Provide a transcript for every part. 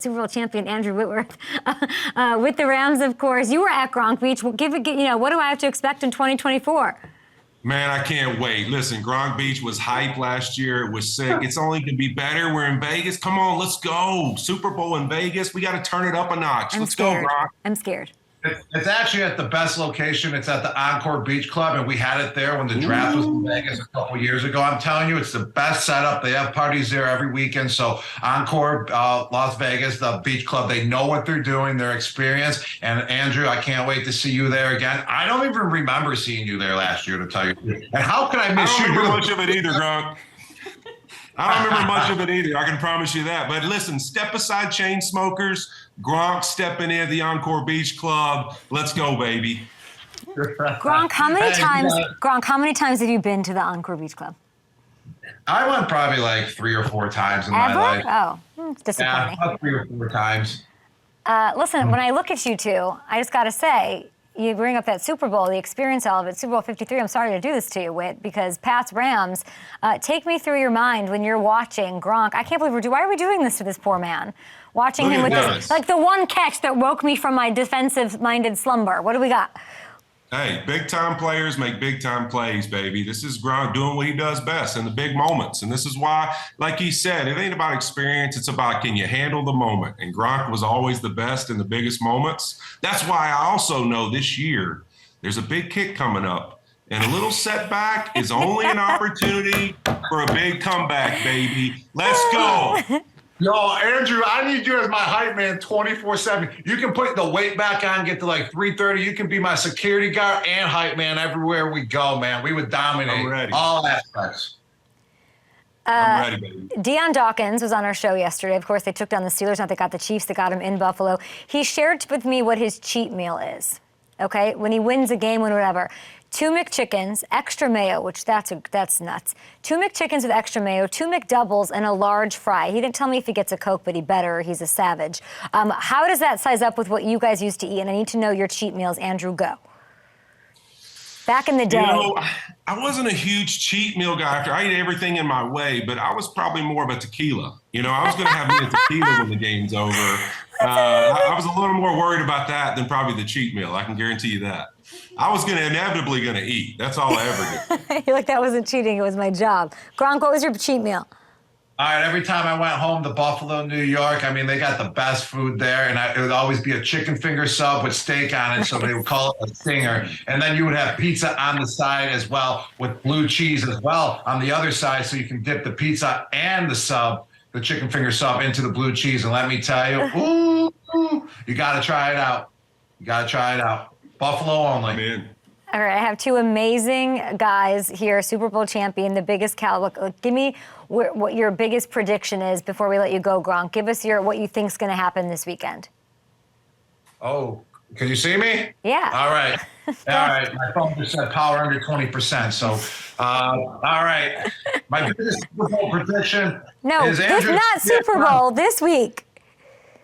Super Bowl champion Andrew Whitworth with the Rams, of course. You were at Gronk Beach. What do I have to expect in 2024? Man, I can't wait. Listen, Gronk Beach was hype last year. It was sick. It's only going to be better. We're in Vegas. Come on, let's go. Super Bowl in Vegas. We got to turn it up a notch. Let's go, Gronk. I'm scared. It's actually at the best location. It's at the Encore Beach Club, and we had it there when the draft was in Vegas a couple years ago. I'm telling you, it's the best setup. They have parties there every weekend. So Encore, Las Vegas, the beach club, they know what they're doing, their experience. And Andrew, I can't wait to see you there again. I don't even remember seeing you there last year, to tell you. And how can I miss you? I don't remember much of it either, Gronk. I don't remember much of it either. I can promise you that. But listen, step aside, chain smokers. Gronk stepping in at the Encore Beach Club. Let's go, baby. Gronk, how many times have you been to the Encore Beach Club? I went probably like 3 or 4 times in my life. Oh, it's disappointing. Yeah, about 3 or 4 times. Listen, when I look at you two, I just got to say, you bring up that Super Bowl, the experience, all of it, Super Bowl 53. I'm sorry to do this to you, Whit, because Pat's Rams, take me through your mind when you're watching Gronk. I can't believe why are we doing this to this poor man? Watching him with this, like the one catch that woke me from my defensive-minded slumber. What do we got? Hey, big-time players make big-time plays, baby. This is Gronk doing what he does best in the big moments. And this is why, like he said, it ain't about experience. It's about can you handle the moment. And Gronk was always the best in the biggest moments. That's why I also know this year there's a big kick coming up. And a little setback is only an opportunity for a big comeback, baby. Let's go. Yo, Andrew, I need you as my hype man 24/7. You can put the weight back on, get to like 3:30. You can be my security guard and hype man everywhere we go, man. We would dominate all aspects. I'm ready, baby. Deion Dawkins was on our show yesterday. Of course, they took down the Steelers. Now they got the Chiefs. They got him in Buffalo. He shared with me what his cheat meal is, okay? When he wins a game, whatever. 2 McChickens, extra mayo, which that's nuts. 2 McChickens with extra mayo, 2 McDoubles, and a large fry. He didn't tell me if he gets a Coke, but he better. He's a savage. How does that size up with what you guys used to eat? And I need to know your cheat meals. Andrew, go. Back in the day. You know, I wasn't a huge cheat meal guy. I ate everything in my way, but I was probably more of a tequila. You know, I was going to have me a tequila when the game's over. I was a little more worried about that than probably the cheat meal. I can guarantee you that. I was inevitably going to eat. That's all I ever did. You're like, that wasn't cheating. It was my job. Gronk, what was your cheat meal? All right, every time I went home to Buffalo, New York, I mean, they got the best food there, and it would always be a chicken finger sub with steak on it, so they would call it a stinger. And then you would have pizza on the side as well with blue cheese as well on the other side, so you can dip the pizza and the sub, the chicken finger sub, into the blue cheese. And let me tell you, you got to try it out. You got to try it out. Buffalo only. Man. All right, I have 2 amazing guys here, Super Bowl champion, the biggest caliber. Give me what your biggest prediction is before we let you go, Gronk. Give us what you think's going to happen this weekend. Oh, can you see me? Yeah. All right. All right. My phone just said power under 20%. So, all right. My biggest Super Bowl prediction is Andrew. Not Super Bowl, this week.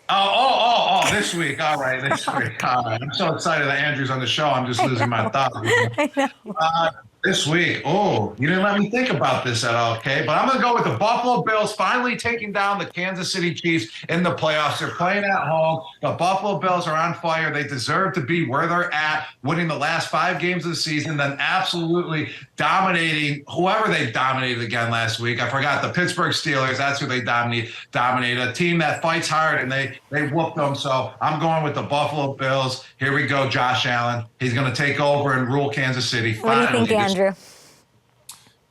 Oh, this week. All right, this week. All right. I'm so excited that Andrew's on the show. I'm just losing my thoughts. I know. This week, you didn't let me think about this at all, okay? But I'm going to go with the Buffalo Bills finally taking down the Kansas City Chiefs in the playoffs. They're playing at home. The Buffalo Bills are on fire. They deserve to be where they're at, winning the last 5 games of the season, then absolutely dominating whoever they dominated again last week. I forgot the Pittsburgh Steelers. That's who they dominated. A team that fights hard, and they whooped them. So I'm going with the Buffalo Bills. Here we go, Josh Allen. He's going to take over and rule Kansas City. What do you think, Andrew?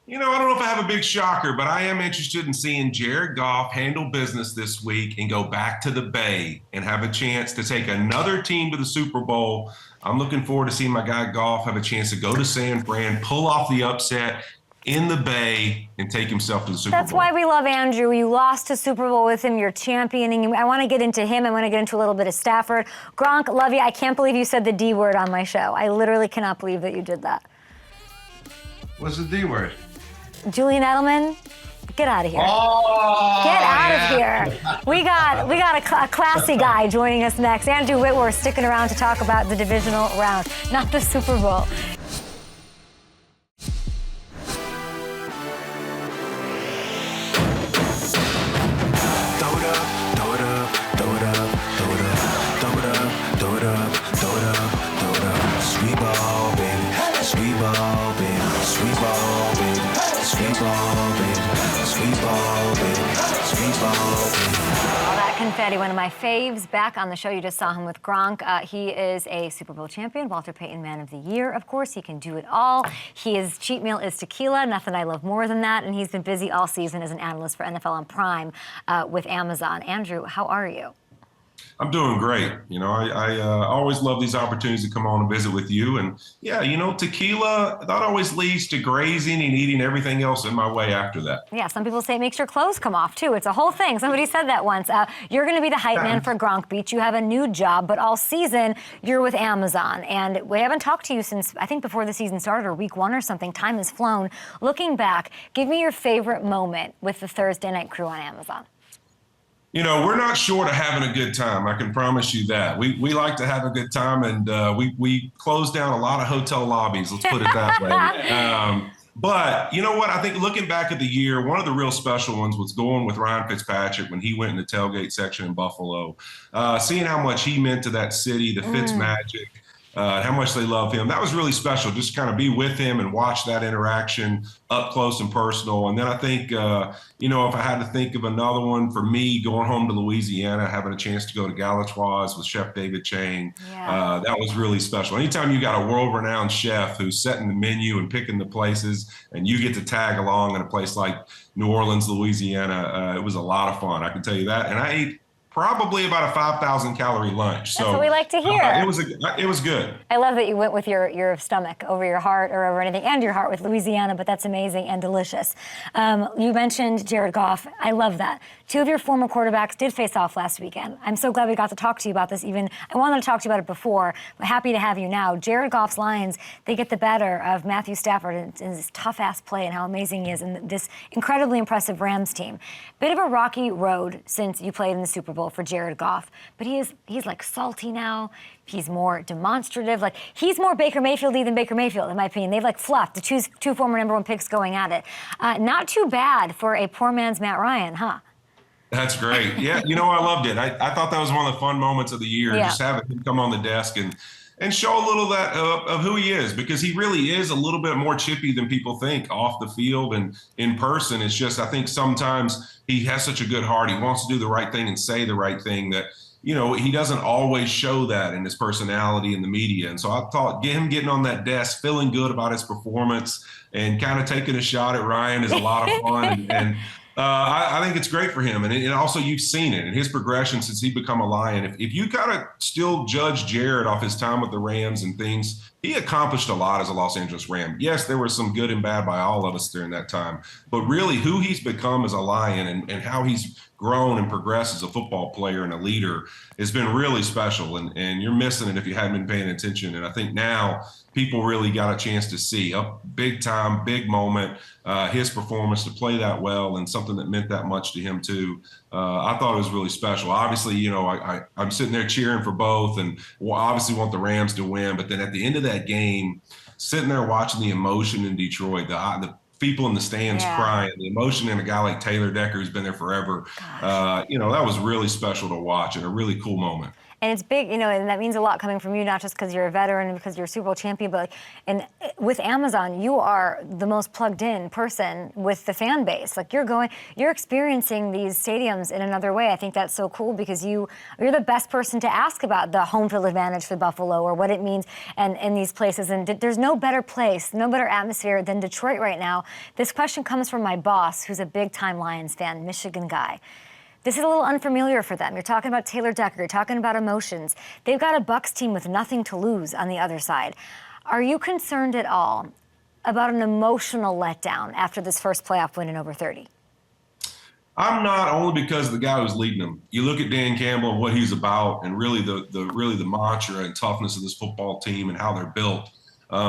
You know, I don't know if I have a big shocker, but I am interested in seeing Jared Goff handle business this week and go back to the Bay and have a chance to take another team to the Super Bowl. I'm looking forward to seeing my guy Goff have a chance to go to San Fran, pull off the upset in the Bay, and take himself to the Super Bowl. That's why we love Andrew. You lost to Super Bowl with him. You're championing. I want to get into him. I want to get into a little bit of Stafford. Gronk, love you. I can't believe you said the D word on my show. I literally cannot believe that you did that. What's the D word? Julian Edelman, get out of here. Oh, get out of here. We got a classy guy joining us next. Andrew Whitworth sticking around to talk about the divisional round, not the Super Bowl. Throw it up, throw it up, throw it Confetti, one of my faves, back on the show. You just saw him with Gronk. He is a Super Bowl champion, Walter Payton Man of the Year, of course. He can do it all. His cheat meal is tequila, nothing I love more than that, and he's been busy all season as an analyst for NFL on Prime with Amazon. Andrew, how are you? I'm doing great. You know, I always love these opportunities to come on and visit with you. And yeah, you know, tequila, that always leads to grazing and eating everything else in my way after that. Yeah, some people say it makes your clothes come off too. It's a whole thing. Somebody said that once. You're going to be the hype man for Gronk Beach. You have a new job, but all season you're with Amazon. And we haven't talked to you since, I think, before the season started or week 1 or something. Time has flown. Looking back, give me your favorite moment with the Thursday Night Crew on Amazon. You know, we're not short of having a good time. I can promise you that. We like to have a good time, and we close down a lot of hotel lobbies, let's put it that way. But you know what? I think looking back at the year, one of the real special ones was going with Ryan Fitzpatrick when he went in the tailgate section in Buffalo, seeing how much he meant to that city, the Fitz magic. How much they love him. That was really special, just to kind of be with him and watch that interaction up close and personal. And then I think, you know, if I had to think of another one for me, going home to Louisiana, having a chance to go to Galatoire's with Chef David Chang, that was really special. Anytime you got a world-renowned chef who's setting the menu and picking the places, and you get to tag along in a place like New Orleans, Louisiana, it was a lot of fun, I can tell you that. And I ate probably about a 5,000 calorie lunch. That's what we like to hear. It was good. I love that you went with your stomach over your heart or over anything, and your heart with Louisiana, but that's amazing and delicious. You mentioned Jared Goff. I love that. 2 of your former quarterbacks did face off last weekend. I'm so glad we got to talk to you about this. Even I wanted to talk to you about it before, but happy to have you now. Jared Goff's Lions, they get the better of Matthew Stafford and his tough-ass play and how amazing he is, and this incredibly impressive Rams team. Bit of a rocky road since you played in the Super Bowl for Jared Goff, but he's like salty now. He's more demonstrative. Like, he's more Baker Mayfield-y than Baker Mayfield, in my opinion. They've like fluffed the two former number 1 picks going at it. Not too bad for a poor man's Matt Ryan, huh? That's great. Yeah, you know, I loved it. I thought that was one of the fun moments of the year, just having him come on the desk and show a little of who he is, because he really is a little bit more chippy than people think off the field and in person. It's just, I think sometimes he has such a good heart. He wants to do the right thing and say the right thing that, you know, he doesn't always show that in his personality in the media. And so I thought him getting on that desk, feeling good about his performance and kind of taking a shot at Ryan is a lot of fun. And I think it's great for him. And also, you've seen it in his progression since he become a Lion. If you kind of still judge Jared off his time with the Rams and things, he accomplished a lot as a Los Angeles Ram. Yes, there was some good and bad by all of us during that time. But really, who he's become as a Lion and how he's grown and progressed as a football player and a leader has been really special. And you're missing it if you hadn't been paying attention. And I think now people really got a chance to see a big time, big moment, his performance, to play that well and something that meant that much to him too. I thought it was really special. Obviously, you know, I'm sitting there cheering for both and obviously want the Rams to win. But then at the end of that game, sitting there watching the emotion in Detroit, the people in the stands crying, the emotion in a guy like Taylor Decker who's been there forever, you know, that was really special to watch and a really cool moment. And it's big, you know, and that means a lot coming from you, not just because you're a veteran and because you're a Super Bowl champion, but with Amazon, you are the most plugged in person with the fan base. Like, you're experiencing these stadiums in another way. I think that's so cool because you're the best person to ask about the home field advantage for Buffalo or what it means and in these places. And there's no better place, no better atmosphere than Detroit right now. This question comes from my boss, who's a big-time Lions fan, Michigan guy. This is a little unfamiliar for them. You're talking about Taylor Decker. You're talking about emotions. They've got a Bucs team with nothing to lose on the other side. Are you concerned at all about an emotional letdown after this first playoff win in over 30? I'm not, only because of the guy who's leading them. You look at Dan Campbell and what he's about, and really the mantra and toughness of this football team and how they're built.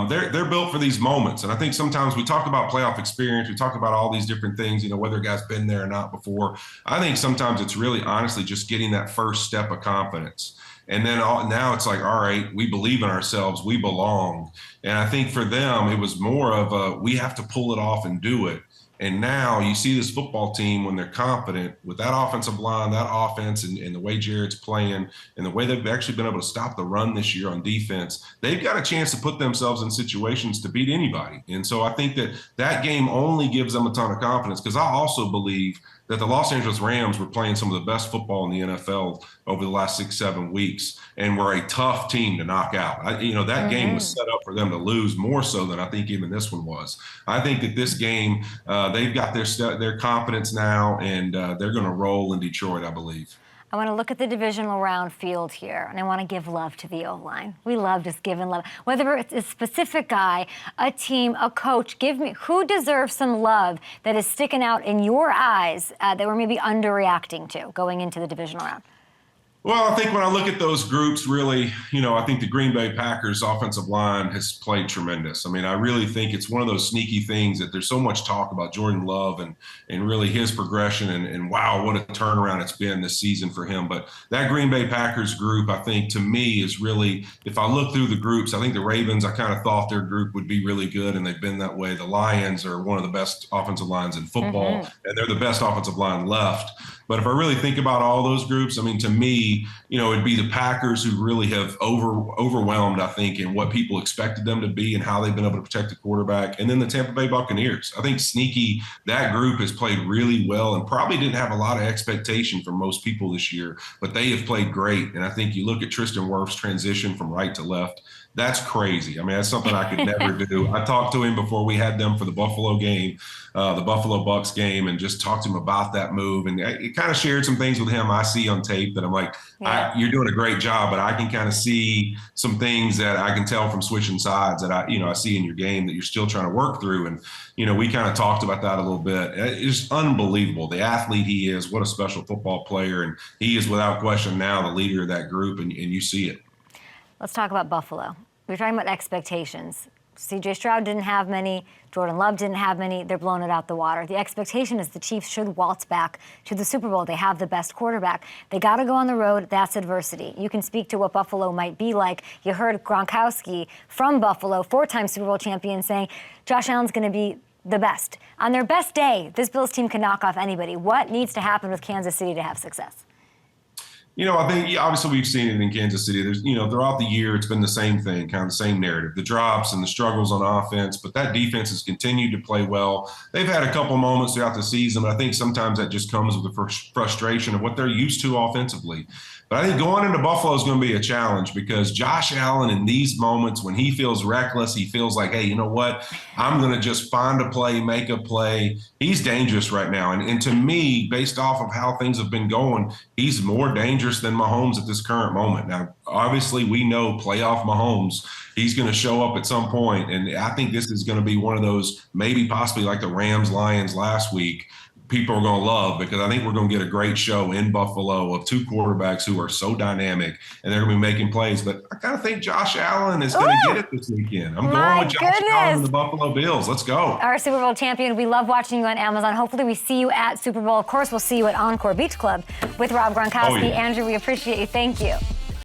They're built for these moments. And I think sometimes we talk about playoff experience, we talk about all these different things, you know, whether a guy's been there or not before. I think sometimes it's really honestly just getting that first step of confidence. And then now it's like, all right, we believe in ourselves, we belong. And I think for them, it was more of we have to pull it off and do it. And now you see this football team when they're confident with that offensive line, that offense, and the way Jared's playing and the way they've actually been able to stop the run this year on defense, they've got a chance to put themselves in situations to beat anybody. And so I think that game only gives them a ton of confidence, because I also believe that the Los Angeles Rams were playing some of the best football in the NFL over the last 6-7 weeks and were a tough team to knock out. That game was set up for them to lose more so than I think even this one was. I think that this game, they've got their confidence now, and they're going to roll in Detroit, I believe. I want to look at the divisional round field here, and I want to give love to the O-line. We love just giving love. Whether it's a specific guy, a team, a coach, give me who deserves some love that is sticking out in your eyes that we're maybe underreacting to going into the divisional round. Well, I think when I look at those groups, really, I think the Green Bay Packers offensive line has played tremendous. I mean, I really think it's one of those sneaky things that there's so much talk about Jordan Love and really his progression and wow, what a turnaround it's been this season for him. But that Green Bay Packers group, I think, to me is really, if I look through the groups, I think the Ravens, I kind of thought their group would be really good, and they've been that way. The Lions are one of the best offensive lines in football, and they're the best offensive line left. But if I really think about all those groups, I mean, to me, it'd be the Packers who really have overwhelmed, I think, in what people expected them to be and how they've been able to protect the quarterback. And then the Tampa Bay Buccaneers. I think sneaky, that group has played really well and probably didn't have a lot of expectation from most people this year, but they have played great. And I think you look at Tristan Wirfs' transition from right to left. That's crazy. I mean, that's something I could never do. I talked to him before we had them for the Buffalo game, the Buffalo Bucks game, and just talked to him about that move. And it kind of shared some things with him I see on tape that I'm like, you're doing a great job, but I can kind of see some things that I can tell from switching sides that I see in your game that you're still trying to work through. And, we kind of talked about that a little bit. It's unbelievable. The athlete he is, what a special football player. And he is without question now the leader of that group, and you see it. Let's talk about Buffalo. We're talking about expectations. C.J. Stroud didn't have many. Jordan Love didn't have many. They're blowing it out the water. The expectation is the Chiefs should waltz back to the Super Bowl. They have the best quarterback. They got to go on the road. That's adversity. You can speak to what Buffalo might be like. You heard Gronkowski from Buffalo, 4-time Super Bowl champion, saying Josh Allen's going to be the best. On their best day, this Bills team can knock off anybody. What needs to happen with Kansas City to have success? I think obviously we've seen it in Kansas City. There's, throughout the year, it's been the same thing, kind of the same narrative, the drops and the struggles on offense, but that defense has continued to play well. They've had a couple moments throughout the season, but I think sometimes that just comes with the frustration of what they're used to offensively. But I think going into Buffalo is going to be a challenge because Josh Allen in these moments when he feels reckless, he feels like, hey, you know what? I'm going to just find a play, make a play. He's dangerous right now. And to me, based off of how things have been going, he's more dangerous than Mahomes at this current moment. Now, obviously, we know playoff Mahomes, he's going to show up at some point. And I think this is going to be one of those, maybe possibly like the Rams-Lions last week, people are going to love, because I think we're going to get a great show in Buffalo of two quarterbacks who are so dynamic and they're going to be making plays. But I kind of think Josh Allen is going to get it this weekend. I'm going with Josh Allen and the Buffalo Bills. Let's go. Our Super Bowl champion. We love watching you on Amazon. Hopefully we see you at Super Bowl. Of course, we'll see you at Encore Beach Club with Rob Gronkowski. Oh, yeah. Andrew, we appreciate you. Thank you.